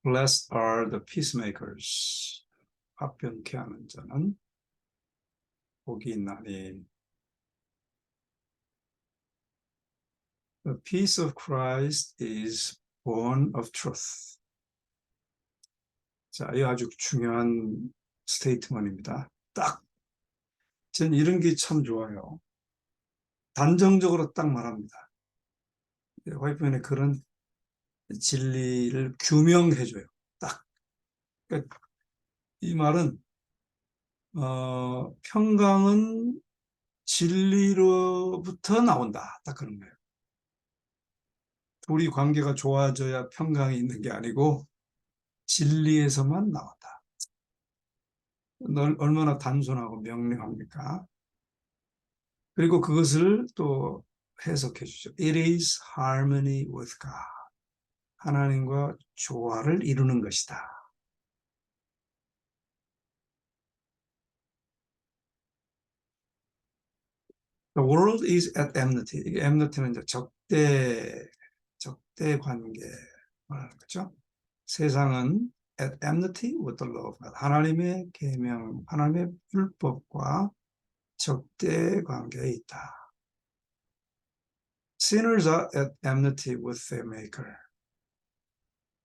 Blessed are the peacemakers. 화평케 하는 자는 복이 있나니. The peace of Christ is born of truth. 자, 이 아주 중요한 스테이트먼트입니다. 딱. 전 이런 게 참 좋아요. 단정적으로 딱 말합니다. 화이트맨의 그런 진리를 규명해줘요. 딱. 그러니까 이 말은 평강은 진리로부터 나온다. 딱 그런 거예요. 둘이 관계가 좋아져야 평강이 있는 게 아니고 진리에서만 나온다. 얼마나 단순하고 명료합니까? 그리고 그것을 또 해석해 주죠. It is harmony with God. 하나님과 조화를 이루는 것이다. The world is at enmity. 이게 enmity는 이제 적대 관계 말하는 거죠. 세상은 at enmity with the law of God. 하나님의 계명, 하나님의 율법과 적대 관계에 있다. Sinners are at enmity with their maker.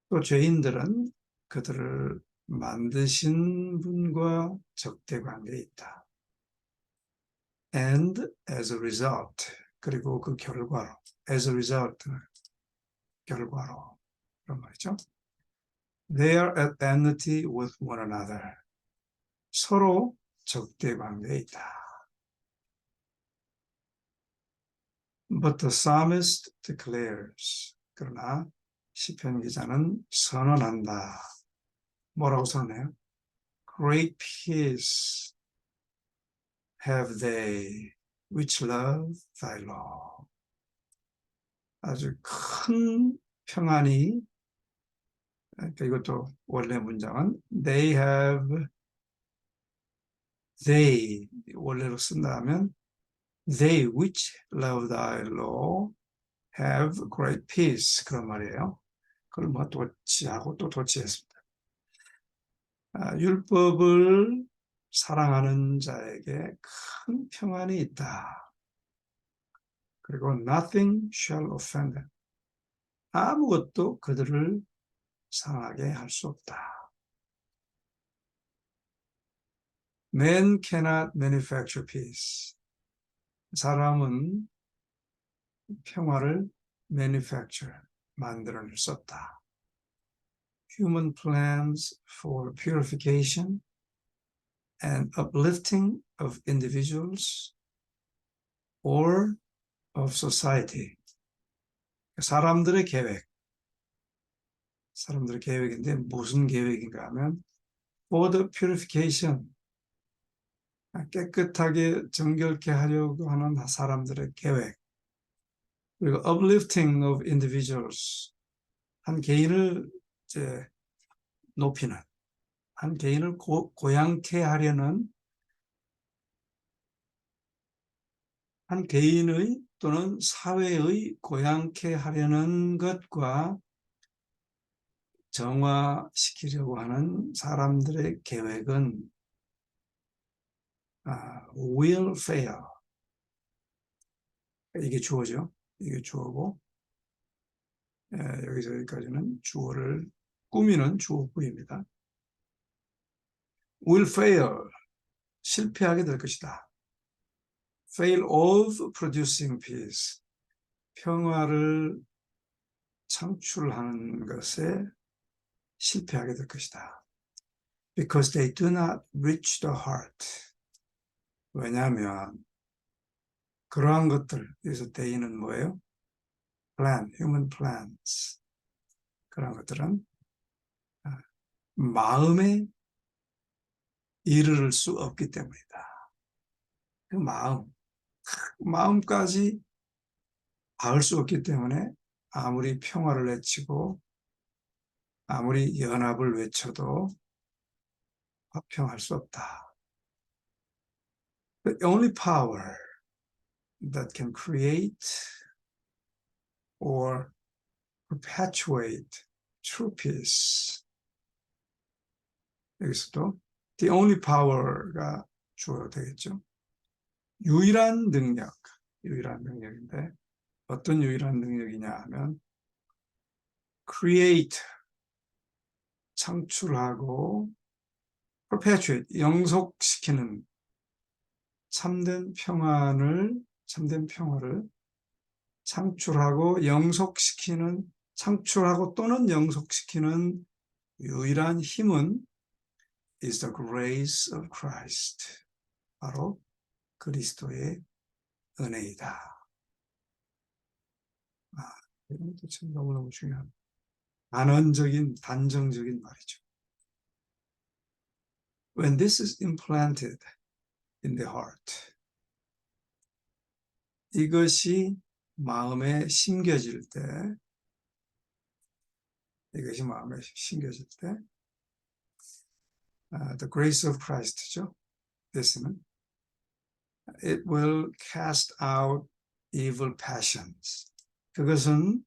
또 죄인들은 그들을 만드신 분과 적대 관계에 있다. And as a result, 그리고 그 결과로, as a result, 결과로, 그런 말이죠. They are at enmity with one another. 서로 적대 관계에 있다. But the psalmist declares. 그러나 시편 기자는 선언한다. 뭐라고 선언해요? Great peace have they which love thy law. 아주 큰 평안이, 그러니까 이것도 원래 문장은 they 원래로 쓴다면 they which love thy law have great peace. 그런 말이에요. 그걸 뭐 도치하고 또 도치했습니다. 율법을 사랑하는 자에게 큰 평안이 있다. 그리고 nothing shall offend them. 아무것도 그들을 상하게 할 수 없다. Man cannot manufacture peace. 사람은 평화를 manufacture, 만들어낼 수 없다. Human plans for purification and uplifting of individuals or of society. 사람들의 계획인데 무슨 계획인가 하면 for the purification, 깨끗하게 정결케 하려고 하는 사람들의 계획. 그리고 uplifting of individuals, 한 개인을 이제 높이는, 한 개인을 고양케 하려는, 한 개인의 또는 사회의 고양케 하려는 것과 정화시키려고 하는 사람들의 계획은 will fail. 이게 주어죠. 이게 주어고, 여기서 여기까지는 주어를 꾸미는 주어구입니다. will fail, 실패하게 될 것이다. fail of producing peace, 평화를 창출하는 것에 실패하게 될 것이다. Because they do not reach the heart. 왜냐하면 그러한 것들, 여기서 they는 뭐예요? human plans. 그러한 것들은 마음에 이르를 수 없기 때문이다. 그 마음까지 닿을 수 없기 때문에 아무리 평화를 외치고 아무리 연합을 외쳐도 화평할 수 없다. The only power that can create or perpetuate true peace 여기서도 the only power가 주어가 되겠죠. 유일한 능력인데 어떤 유일한 능력이냐 하면 create, 창출하고 perpetuate, 영속시키는 참된 평화를 창출하고 영속시키는, 창출하고 또는 영속시키는 유일한 힘은 is the grace of Christ. 바로 그리스도의 은혜이다. 이런 것도 참 너무너무 중요한 단정적인 말이죠. When this is implanted in the heart, 이것이 마음에 심겨질 때, the grace of Christ죠. 뜻은 it will cast out evil passions. 그것은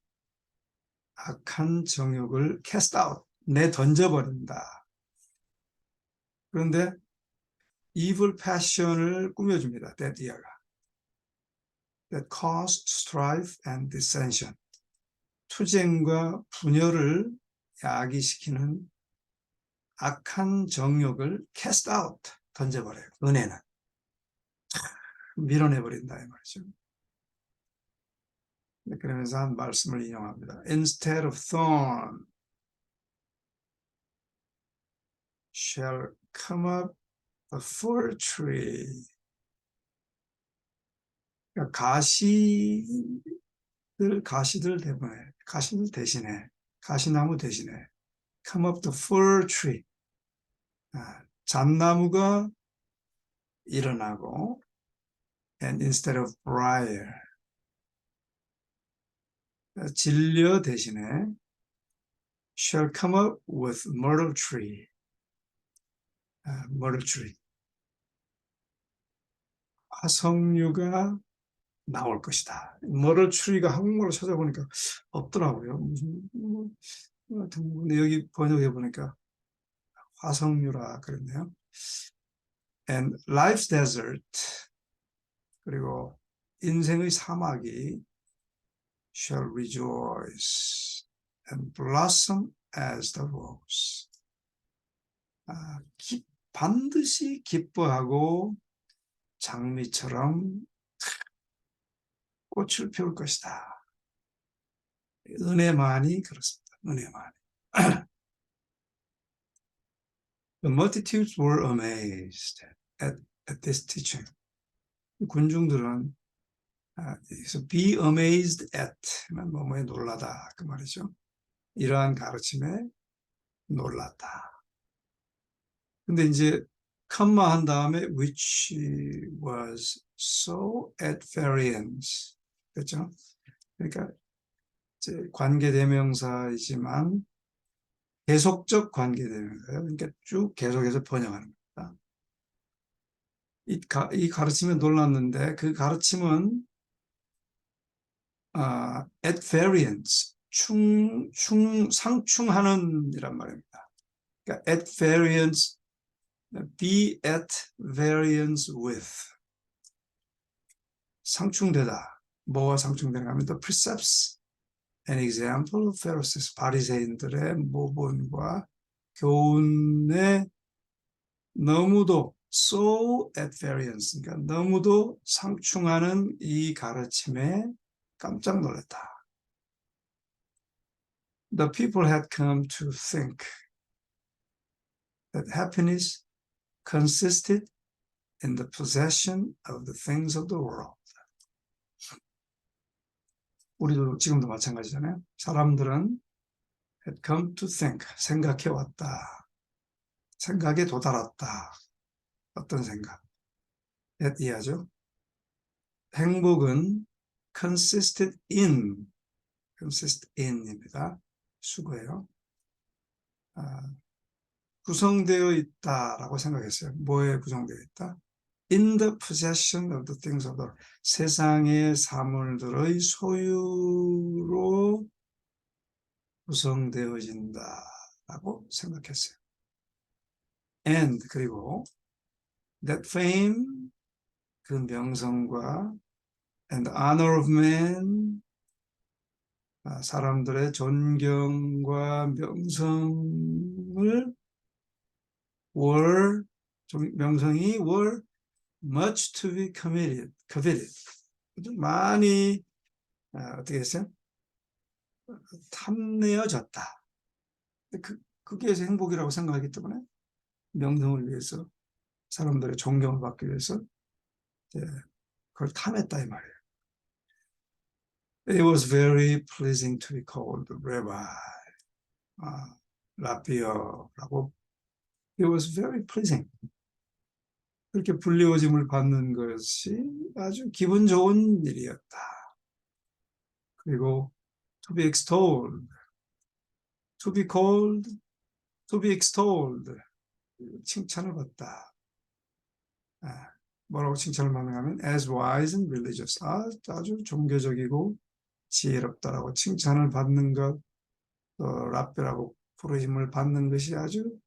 악한 정욕을 cast out, 내던져버린다. 그런데 evil passion을 꾸며줍니다. that cause strife and dissension. 투쟁과 분열을 야기시키는 악한 정욕을 cast out, 던져버려요. 은혜는 밀어내버린다 이 말이죠. 그러면서 한 말씀을 인용합니다. Instead of thorn shall come up a fir tree. 그러니까 가시들 대신에 가시나무 대신에 come up the fir tree. 잣나무가 일어나고 and instead of briar, 진려 대신에 shall come up with myrtle tree. 화석류가 나올 것이다. myrtle tree가 한국말로 찾아보니까 없더라고요. 근데 여기 번역해 보니까 화석류라 그랬네요. And life's desert, 그리고 인생의 사막이 shall rejoice and blossom as the rose. 반드시 기뻐하고 장미처럼 꽃을 피울 것이다. 은혜만이 그렇습니다. 은혜만이. The multitudes were amazed at this teaching. 군중들은 여기서 be amazed at, 뭐뭐에 놀라다 그 말이죠. 이러한 가르침에 놀랐다. 근데 이제 컴마 한 다음에 which was so at variance, 그렇죠? 그러니까 이제 관계대명사이지만 계속적 관계대명사예요. 그러니까 쭉 계속해서 번역하는 겁니다. 이 가르침에 놀랐는데 그 가르침은 at variance, 상충하는 이란 말입니다. 그러니까 at variance, be at variance with, 상충되다. 뭐와 상충되는가 하면 the precepts and example of Pharisees, 바리새인들의 모본과 교훈에 너무도 so at variance, 그러니까 너무도 상충하는 이 가르침에 깜짝 놀랐다. The people had come to think that happiness consisted in the possession of the things of the world. 우리도 지금도 마찬가지잖아요. 사람들은 had come to think, 생각해왔다. 생각에 도달했다. 어떤 생각? at 이하죠. 행복은 consisted in입니다. 수고예요. 구성되어 있다라고 생각했어요. 뭐에 구성되어 있다? In the possession of the things of the world. 세상의 사물들의 소유로 구성되어진다라고 생각했어요. and 그리고 that fame 그 명성과 and honor of man 사람들의 존경과 명성을 명성이 were much to be coveted 많이 어떻게 했어요? 탐내어졌다. 그게 행복이라고 생각하기 때문에 명성을 위해서 사람들의 존경을 받기 위해서 그걸 탐했다 이 말이에요. It was very pleasing to be called Rabbi, 라비어라고. It was very pleasing. 그렇게 불리워짐을 받는 것이 아주 기분 좋은 일이었다. 그리고 to be extolled, to be called, to be extolled, 칭찬을 받다. 뭐라고 칭찬을 받는가면 as wise and religious, 아주 종교적이고 지혜롭다라고 칭찬을 받는 것, 랍비라고 부르심을 받는 것이 아주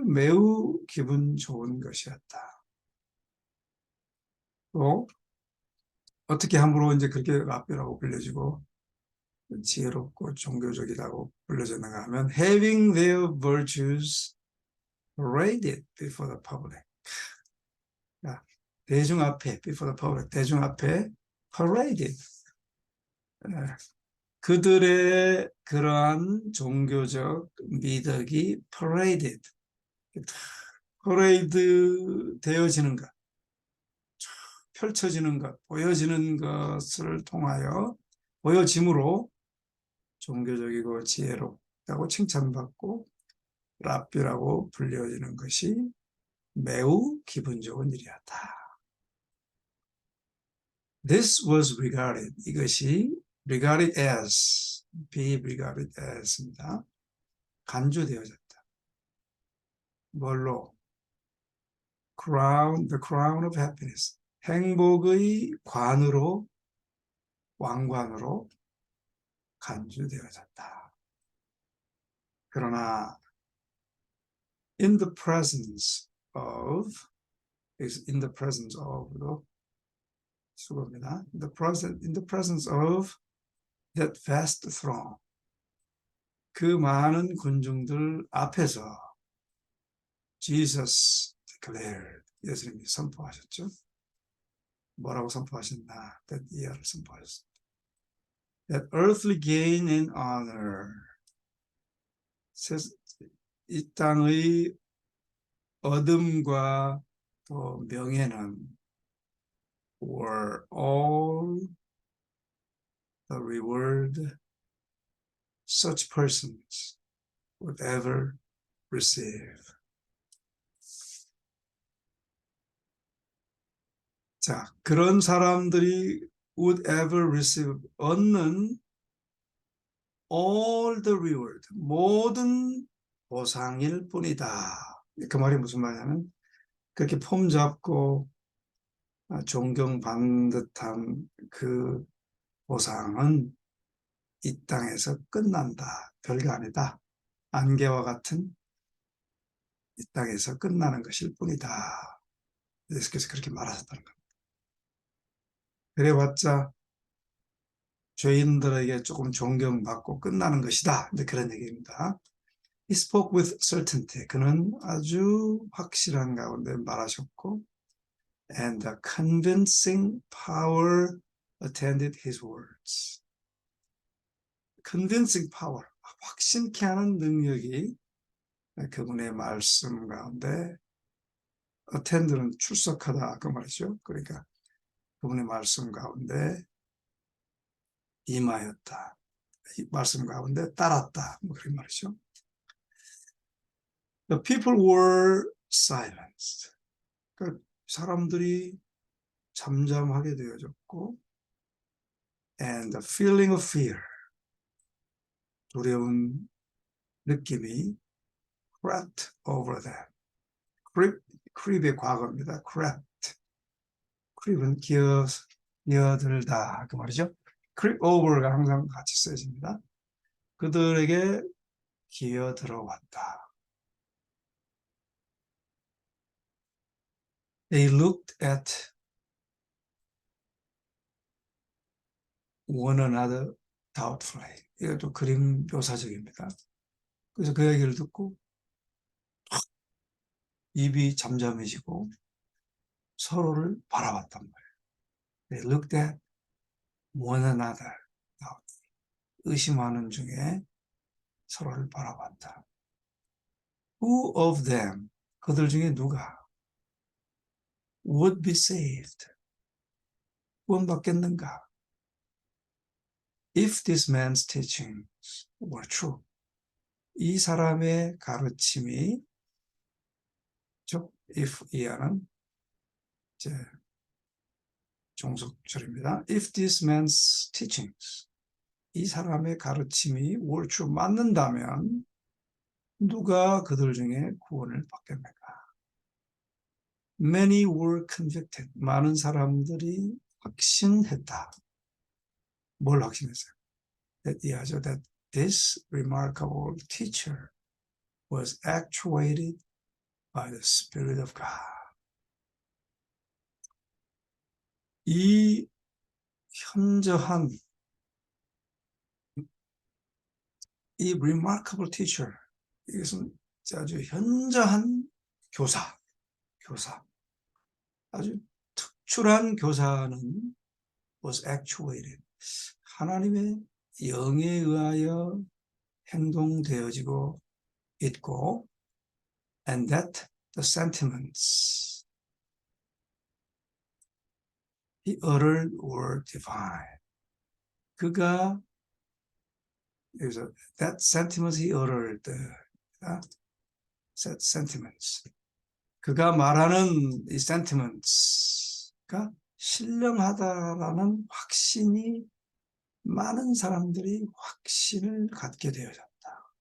매우 기분 좋은 것이었다. 또 어떻게 함부로 이제 그렇게 랍비라고 불려지고 지혜롭고 종교적이라고 불려졌는가 하면 having their virtues paraded before the public. 대중 앞에 before the public, 대중 앞에 paraded. 그들의 그러한 종교적 미덕이 paraded, 퍼레이드 되어지는 것, 펼쳐지는 것, 보여지는 것을 통하여 보여짐으로 종교적이고 지혜롭다고 칭찬받고 랍비라고 불려지는 것이 매우 기분 좋은 일이었다. This was regarded, 이것이 regarded as, be regarded as입니다. 간주되어졌다. 뭘로? the crown of happiness, 행복의 관으로, 왕관으로 간주되어졌다. 그러나 in the presence of 수고입니다. in the presence of that vast throng, 그 많은 군중들 앞에서 Jesus declared, 예수님이 선포하셨죠. 뭐라고 선포하셨나? that year를 선포하셨습니다. That earthly gain and honor, 이 땅의 얻음과 또 명예는 were all the reward such persons would ever receive. 자, 그런 사람들이 would ever receive, 얻는 all the reward, 모든 보상일 뿐이다. 그 말이 무슨 말이냐면 그렇게 폼 잡고 존경받는 듯한 그 보상은 이 땅에서 끝난다. 별거 아니다. 안개와 같은 이 땅에서 끝나는 것일 뿐이다. 예수께서 그렇게 말하셨다는 겁니다. 그래봤자 죄인들에게 조금 존경받고 끝나는 것이다. 이제 그런 얘기입니다. He spoke with certainty. 그는 아주 확실한 가운데 말하셨고, and a convincing power attended his words. convincing power, 확신케 하는 능력이 그분의 말씀 가운데, attend는 출석하다 그 말이죠. 그러니까 그분의 말씀 가운데 임하였다. 말씀 가운데 따랐다. 뭐 그런 말이죠. The people were silenced. 그러니까 사람들이 잠잠하게 되어졌고, and the feeling of fear, 두려운 느낌이 crept over them. creep의 과거입니다. crept. creep은 기어들다 그 말이죠. creep over가 항상 같이 쓰여집니다. 그들에게 기어 들어왔다. They looked at one another doubtfully. 이것도 그림 묘사적입니다. 그래서 그 얘기를 듣고 입이 잠잠해지고 서로를 바라봤단 말이에요. They looked at one another doubtfully. 의심하는 중에 서로를 바라봤다. Who of them, 그들 중에 누가 would be saved, 구원받겠는가? If this man's teachings were true, 이 사람의 가르침이, if 이하는 이제 종속절입니다. If this man's teachings, 이 사람의 가르침이 were true, 맞는다면 누가 그들 중에 구원을 받겠는가? Many were convicted. 많은 사람들이 확신했다. 뭘 확신했어요? 이해하죠? That this remarkable teacher was actuated by the Spirit of God. 이 현저한, 이 remarkable teacher, 이것은 아주 현저한 교사. 아주 특출한 교사는 was actuated. 하나님의 영에 의하여 행동되어지고 있고, and that the sentiments he uttered were divine. 그가, 여기서 that sentiments he uttered, sentiments. 그가 말하는 이 sentiments가 신령하다라는 확신이 많은 사람들이 확신을 갖게 되어졌다.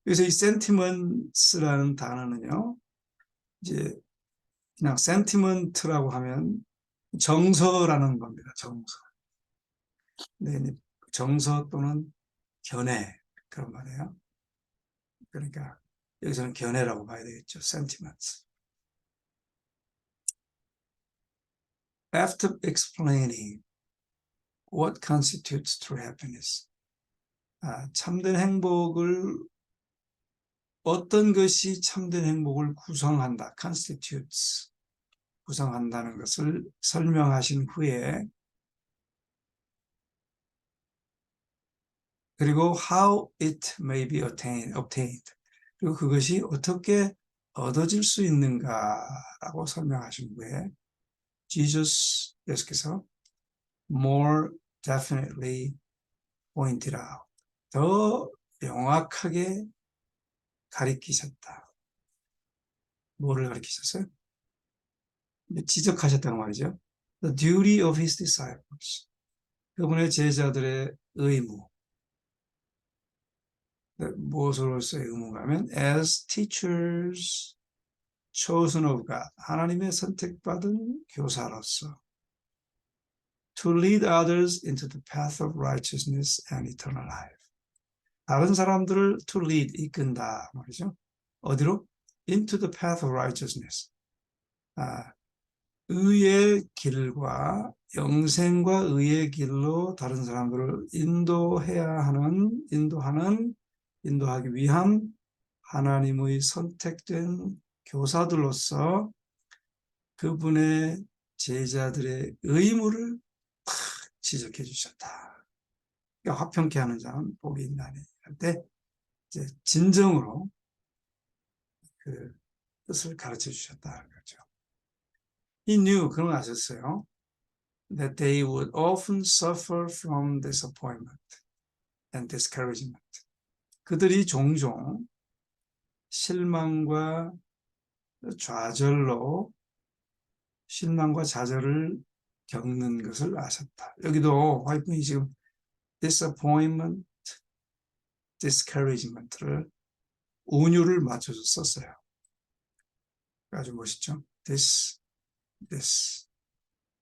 그래서 이 sentiments라는 단어는요, 이제 그냥 sentiment라고 하면 정서라는 겁니다. 정서. 네, 정서 또는 견해, 그런 말이에요. 그러니까 여기서는 견해라고 봐야 되겠죠. sentiments. After explaining what constitutes true happiness, 참된 행복을, 어떤 것이 참된 행복을 구성한다, constitutes, 구성한다는 것을 설명하신 후에, 그리고 how it may be obtained, 그리고 그것이 어떻게 얻어질 수 있는가라고 설명하신 후에, Jesus, 예수께서 more definitely pointed out, 더 명확하게 가리키셨다. 뭐를 가리키셨어요? 지적하셨다는 말이죠. The duty of his disciples, 그분의 제자들의 의무. 무엇으로서의 의무가 하면 as teachers chosen of God, 하나님의 선택받은 교사로서 to lead others into the path of righteousness and eternal life. 다른 사람들을 to lead, 이끈다 말이죠. 어디로? into the path of righteousness. 의의 길과 영생과 의의 길로 다른 사람들을 인도하기 위한 하나님의 선택된 교사들로서 그분의 제자들의 의무를 탁 지적해 주셨다. 그러니까 화평케 하는 자는 복이 있나니 할 때 이제 진정으로 그 뜻을 가르쳐 주셨다는 거죠. He knew, 그런 거 아셨어요? That they would often suffer from disappointment and discouragement. 그들이 종종 실망과 좌절을 겪는 것을 아셨다. 여기도 화이트분이 지금 disappointment, discouragement를 운율을 맞춰서 썼어요. 아주 멋있죠? this.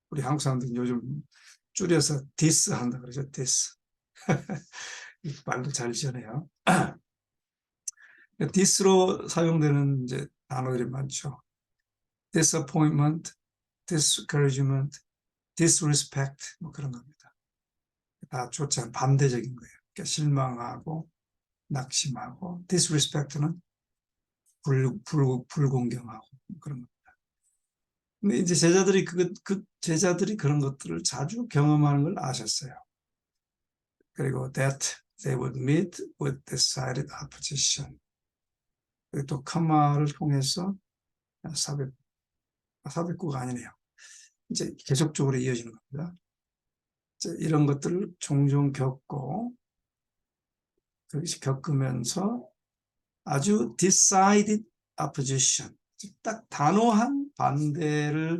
우리 한국 사람들은 요즘 줄여서 this 한다 그러죠. this. 말도 잘 지어내요. this로 사용되는 이제 단어들이 많죠. disappointment, discouragement, disrespect 뭐 그런 겁니다. 다 좋지 않은 반대적인 거예요. 그러니까 실망하고 낙심하고 disrespect는 불공경하고 그런 겁니다. 근데 이제 제자들이 제자들이 그런 것들을 자주 경험하는 걸 아셨어요. 그리고 that they would meet with decided opposition. 그리고 또 컴마를 통해서 사백구가 아니네요. 이제 계속적으로 이어지는 겁니다. 이제 이런 것들을 종종 겪고 그것이 겪으면서 아주 decided opposition, 딱 단호한 반대에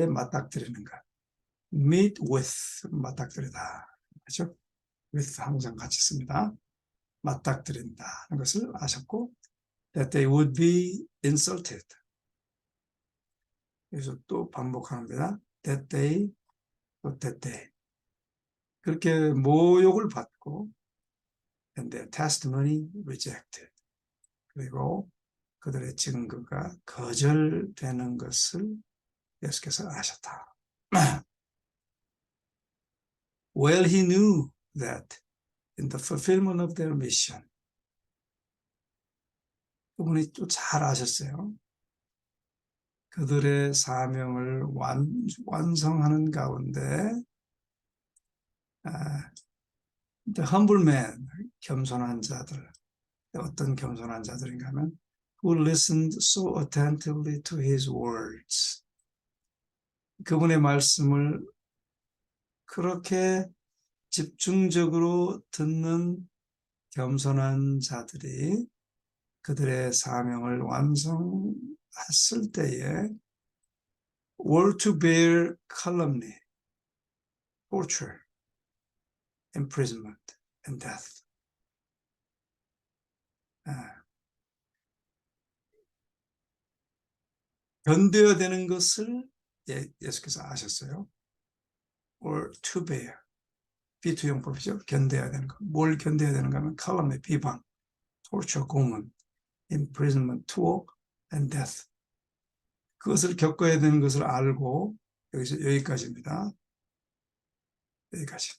맞닥뜨리는 것. meet with 맞닥뜨리다. 그렇죠? with 항상 같이 씁니다. 맞닥뜨린다는 것을 아셨고 that they would be insulted. 그래서 또 반복합니다. that they, that they. 그렇게 모욕을 받고 and their testimony rejected. 그리고 그들의 증거가 거절되는 것을 예수께서 아셨다. Well, he knew that in the fulfillment of their mission. 그분이 또 잘 아셨어요. 그들의 사명을 완성하는 가운데 the humble man, 겸손한 자들, 어떤 겸손한 자들인가 하면 who listened so attentively to his words. 그분의 말씀을 그렇게 집중적으로 듣는 겸손한 자들이 그들의 사명을 완성했을 때에 were to bear calumny, torture, imprisonment, and death. 견뎌야 되는 것을 예수께서 아셨어요. or to bear. 비투용법이죠. 견뎌야 되는 거. 뭘 견뎌야 되는가 하면 calumny, 비방, torture, 고문, imprisonment, 투옥, and death. 그것을 겪어야 되는 것을 알고 여기까지입니다. 여기까지.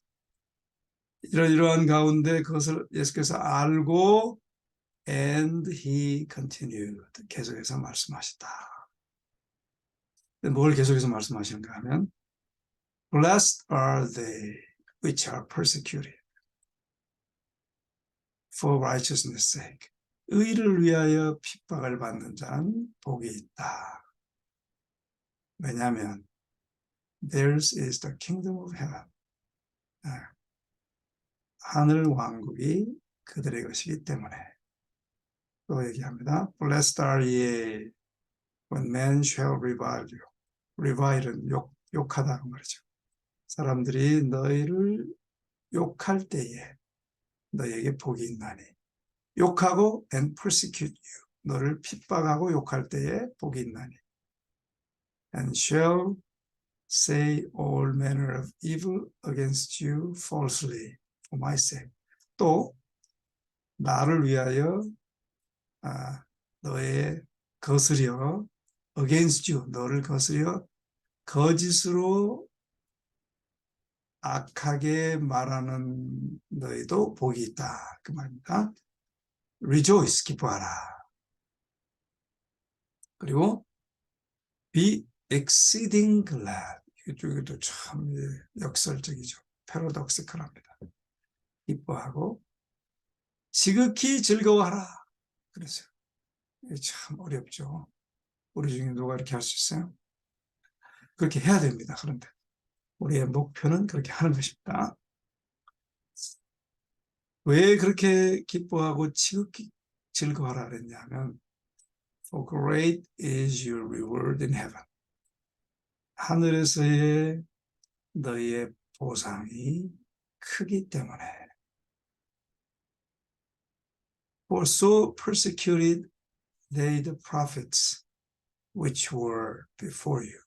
이러한 가운데 그것을 예수께서 알고 and he continued. 계속해서 말씀하셨다. 뭘 계속해서 말씀하시는가 하면 Blessed are they which are persecuted for righteousness' sake. 의를 위하여 핍박을 받는 자는 복이 있다. 왜냐하면 theirs is the kingdom of heaven. 하늘 왕국이 그들의 것이기 때문에. 또 얘기합니다. Blessed are ye when men shall revile you. revile은 욕하다 그 말이죠. 사람들이 너희를 욕할 때에 너희에게 복이 있나니. 욕하고 and persecute you. 너를 핍박하고 욕할 때에 복이 있나니. And shall say all manner of evil against you falsely for my sake. 또 나를 위하여 너의 거스려 against you, 너를 거스려 거짓으로 악하게 말하는 너희도 복이 있다. 그 말입니다. Rejoice, 기뻐하라. 그리고 be exceeding glad. 이것도 참 역설적이죠. 패러독시컬합니다. 기뻐하고 지극히 즐거워하라. 그랬어요. 이게 참 어렵죠. 우리 중에 누가 이렇게 할 수 있어요? 그렇게 해야 됩니다. 그런데 우리의 목표는 그렇게 하는 것입니다. 왜 그렇게 기뻐하고 지극히 즐거워하라 그랬냐면 For great is your reward in heaven. 하늘에서의 너희의 보상이 크기 때문에. For so persecuted they the prophets which were before you.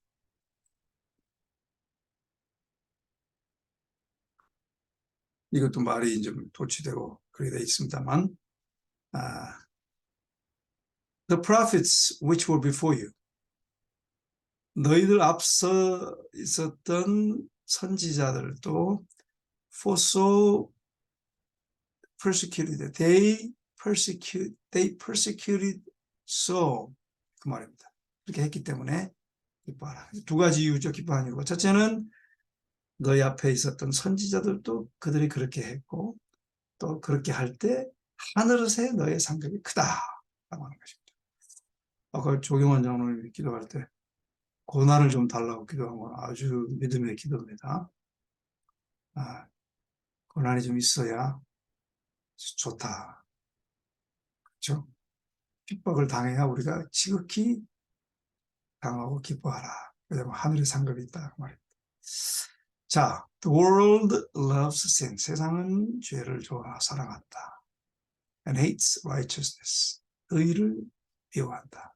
이것도 말이 좀 도치되고 그렇게 되어 있습니다만 The prophets which were before you. 너희들 앞서 있었던 선지자들도 for so persecuted, they persecuted so 그 말입니다. 그렇게 했기 때문에 기뻐하라. 두 가지 이유죠. 기뻐하는 이유가. 첫째는 너희 앞에 있었던 선지자들도 그들이 그렇게 했고 또 그렇게 할 때 하늘에서 너의 상급이 크다라고 하는 것입니다. 아까 조경원 장로님이 기도할 때 고난을 좀 달라고 기도한 건 아주 믿음의 기도입니다. 고난이 좀 있어야 좋다. 그렇죠? 핍박을 당해야 우리가 지극히 당하고 기뻐하라. 왜냐하면 하늘의 상급이 있다. 그 말입니다. 자, the world loves sin. 세상은 죄를 좋아 사랑한다. And hates righteousness. 의를 미워한다.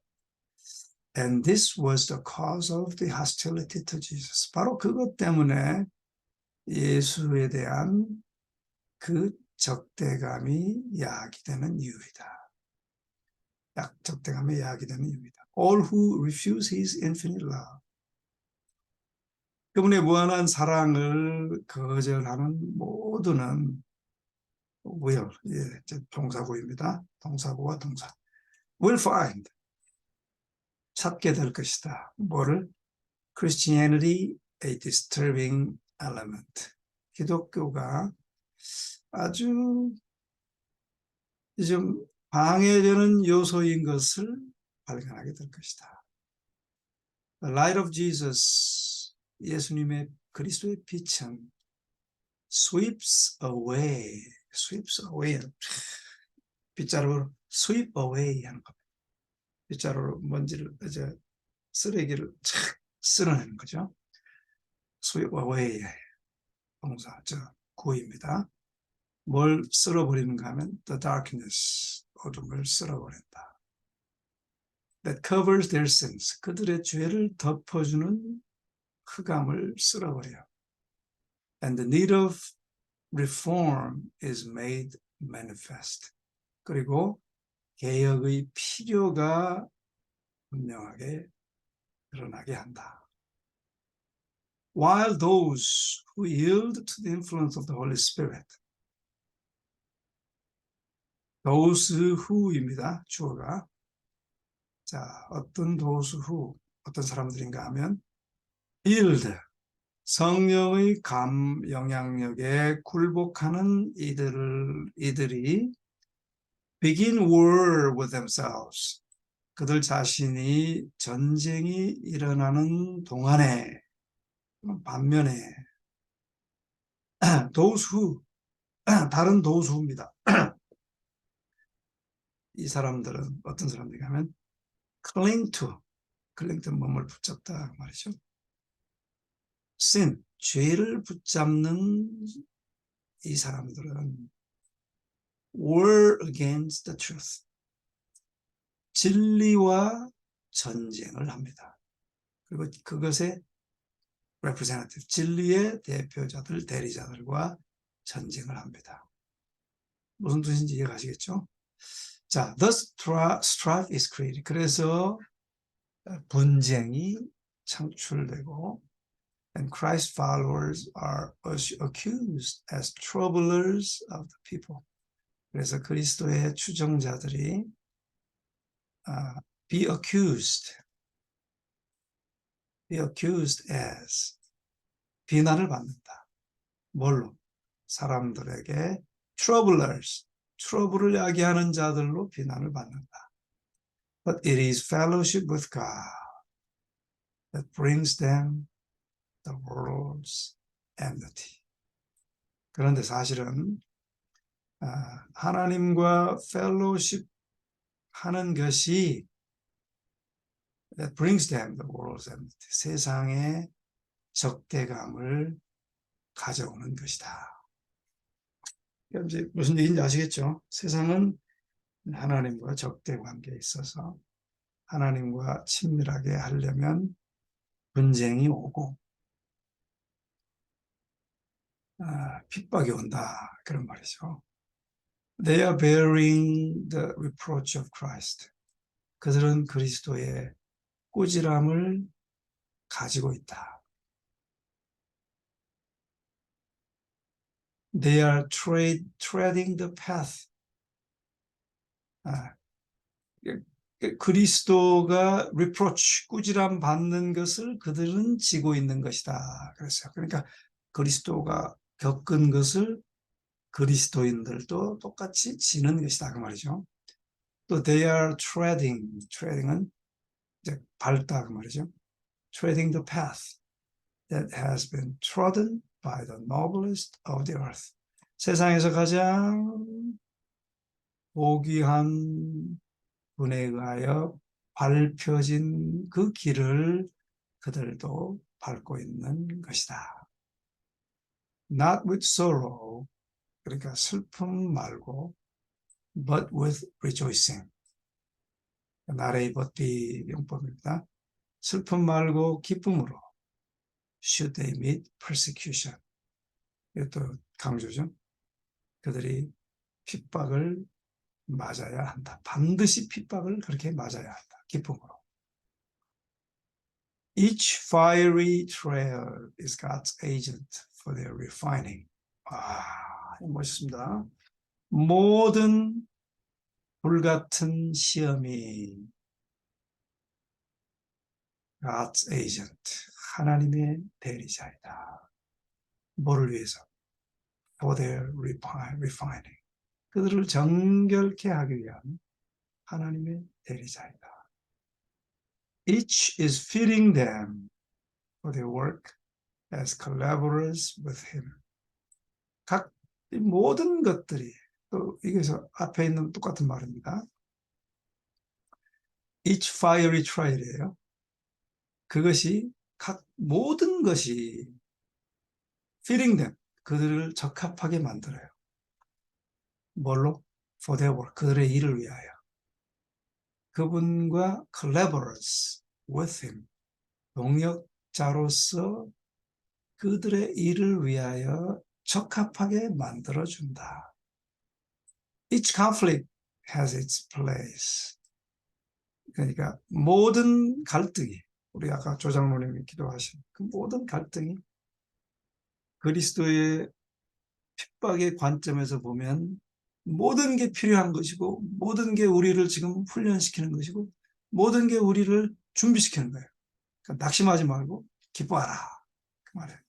And this was the cause of the hostility to Jesus. 바로 그것 때문에 예수에 대한 그 적대감이 야기되는 이유이다. 적대감이 야기되는 이유이다. All who refuse his infinite love. 그분의 무한한 사랑을 거절하는 모두는 will, 동사구입니다. 동사구와 동사. will find. 찾게 될 것이다. 뭐를? Christianity a disturbing element. 기독교가 아주 좀 방해되는 요소인 것을 발견하게 될 것이다. The light of Jesus, 예수님의 그리스도의 빛은 sweeps away, 빗자루로 sweep away 하는 겁니다. 빗자루로 먼지를, 쓰레기를 착 쓸어내는 거죠. sweep away, 동사, 구입니다. 뭘 쓸어버리는가 하면 the darkness, 어둠을 쓸어버린다. That covers their sins, 그들의 죄를 덮어주는 흑암을 쓸어버려. And the need of reform is made manifest. 그리고 개혁의 필요가 분명하게 드러나게 한다. While those who yield to the influence of the Holy Spirit, those who입니다. 주어가. 자, 어떤 those who, 어떤 사람들인가 하면 yield, 성령의 영향력에 굴복하는 이들이 begin war with themselves. 그들 자신이 전쟁이 일어나는 동안에, 반면에 those who, 다른 those who입니다. 이 사람들은 어떤 사람들인가 하면 cling to 몸을 붙잡다 말이죠. sin, 죄를 붙잡는 이 사람들은 war against the truth, 진리와 전쟁을 합니다. 그리고 그것의 representative, 진리의 대표자들, 대리자들과 전쟁을 합니다. 무슨 뜻인지 이해가시겠죠? 자, thus strife is created. 그래서 분쟁이 창출되고 and Christ followers are accused as troublers of the people. 그래서 그리스도의 추종자들이 be accused as 비난을 받는다. 뭘로? 사람들에게 트러블을 야기하는 자들로 비난을 받는다. But it is fellowship with God that brings them the world's enmity. 그런데 사실은 하나님과 펠로십 하는 것이 that brings them the world's enmity. 세상의 적대감을 가져오는 것이다. 이제 무슨 얘기인지 아시겠죠? 세상은 하나님과 적대 관계에 있어서 하나님과 친밀하게 하려면 분쟁이 오고 핍박이 온다. 그런 말이죠. They are bearing the reproach of Christ. 그들은 그리스도의 꾸지람을 가지고 있다. They are treading the path. 아, 그리스도가 reproach, 꾸지람 받는 것을 그들은 지고 있는 것이다. 그랬어요. 그러니까 그리스도가 겪은 것을 그리스도인들도 똑같이 지는 것이다. 그 말이죠. 또 they are treading은 이제 밟다 그 말이죠. treading the path that has been trodden by the noblest of the earth. 세상에서 가장 고귀한 분에 의하여 밟혀진 그 길을 그들도 밟고 있는 것이다. Not with sorrow, 그러니까 슬픔 말고, but with rejoicing. 나레이 버티 용법입니다. 슬픔 말고 기쁨으로. Should they meet persecution. 이것도 강조죠. 그들이 핍박을 맞아야 한다. 반드시 핍박을 그렇게 맞아야 한다. 기쁨으로. Each fiery trial is God's agent for their refining. 멋있습니다. 모든 불같은 시험이 God's agent, 하나님의 대리자이다. 뭐를 위해서? For their refining. 그들을 정결케 하기 위한 하나님의 대리자이다. Each is fitting them for their work as collaborators with him. 각 모든 것들이 또 여기서 앞에 있는 똑같은 말입니다. Each fiery trial이에요. 그것이 각 모든 것이 fitting them, 그들을 적합하게 만들어요. 뭘로? For their work, 그들의 일을 위하여. 그분과 collaborators with him, 동역자로서 그들의 일을 위하여 적합하게 만들어준다. Each conflict has its place. 그러니까 모든 갈등이, 우리 아까 조장로님이 기도하신 그 모든 갈등이 그리스도의 핍박의 관점에서 보면 모든 게 필요한 것이고, 모든 게 우리를 지금 훈련시키는 것이고, 모든 게 우리를 준비시키는 거예요. 그러니까 낙심하지 말고 기뻐하라. 그 말이에요.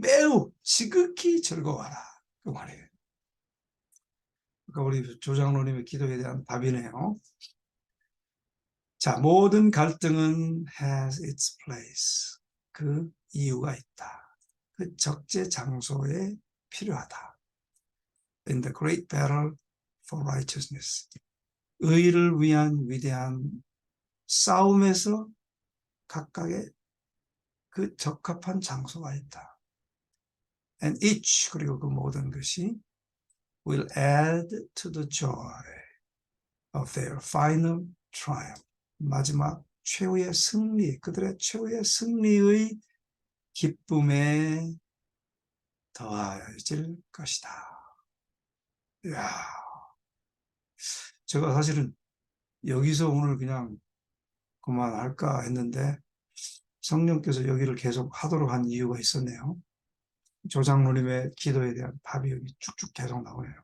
매우 지극히 즐거워하라. 그 말이에요. 그러니까 우리 조장로님의 기도에 대한 답이네요. 자, 모든 갈등은 has its place. 그 이유가 있다. 그 적재 장소에 필요하다. In the great battle for righteousness. 의를 위한 위대한 싸움에서 각각의 그 적합한 장소가 있다. And each, 그리고 그 모든 것이 will add to the joy of their final triumph. 마지막 최후의 승리, 그들의 최후의 승리의 기쁨에 더해질 것이다. 이야, 제가 사실은 여기서 오늘 그냥 그만할까 했는데 성령께서 여기를 계속 하도록 한 이유가 있었네요. 조장로님의 기도에 대한 답이 여기 쭉쭉 계속 나오네요.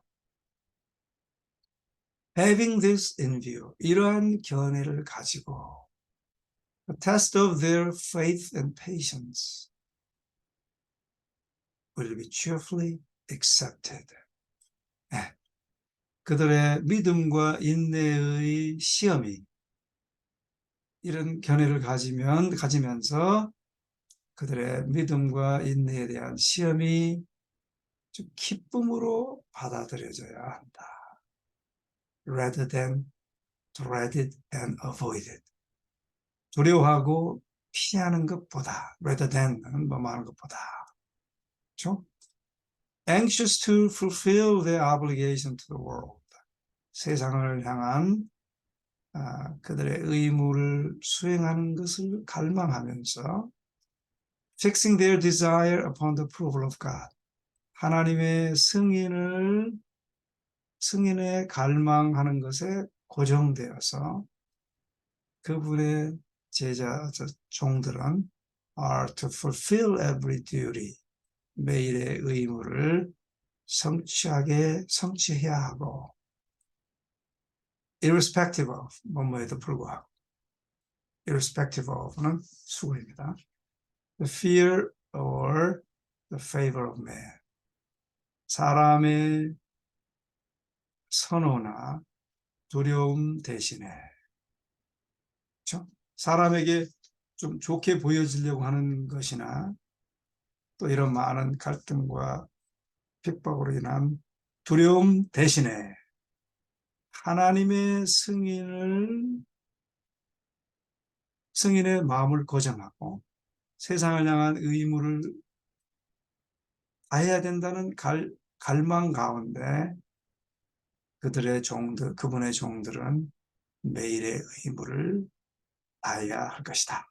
Having this in view, 이러한 견해를 가지고 the test of their faith and patience will be cheerfully accepted. 네. 그들의 믿음과 인내의 시험이 이런 견해를 가지면서 그들의 믿음과 인내에 대한 시험이 좀 기쁨으로 받아들여져야 한다. Rather than dreaded and avoided. 두려워하고 피하는 것보다, rather than 뭐하는 것보다. 그렇죠? Anxious to fulfill their obligation to the world. 세상을 향한 그들의 의무를 수행하는 것을 갈망하면서 fixing their desire upon the approval of God. 하나님의 승인에 갈망하는 것에 고정되어서 그분의 종들은 are to fulfill every duty. 매일의 의무를 성취해야 하고 irrespective of 뭐뭐에도 불구하고 irrespective of는 수고입니다. The fear or the favor of man. 사람의 선호나 두려움 대신에 그렇죠? 사람에게 좀 좋게 보여지려고 하는 것이나 또 이런 많은 갈등과 핍박으로 인한 두려움 대신에 하나님의 승인의 마음을 거정하고 세상을 향한 의무를 다해야 된다는 갈망 가운데 그분의 종들은 매일의 의무를 다해야 할 것이다.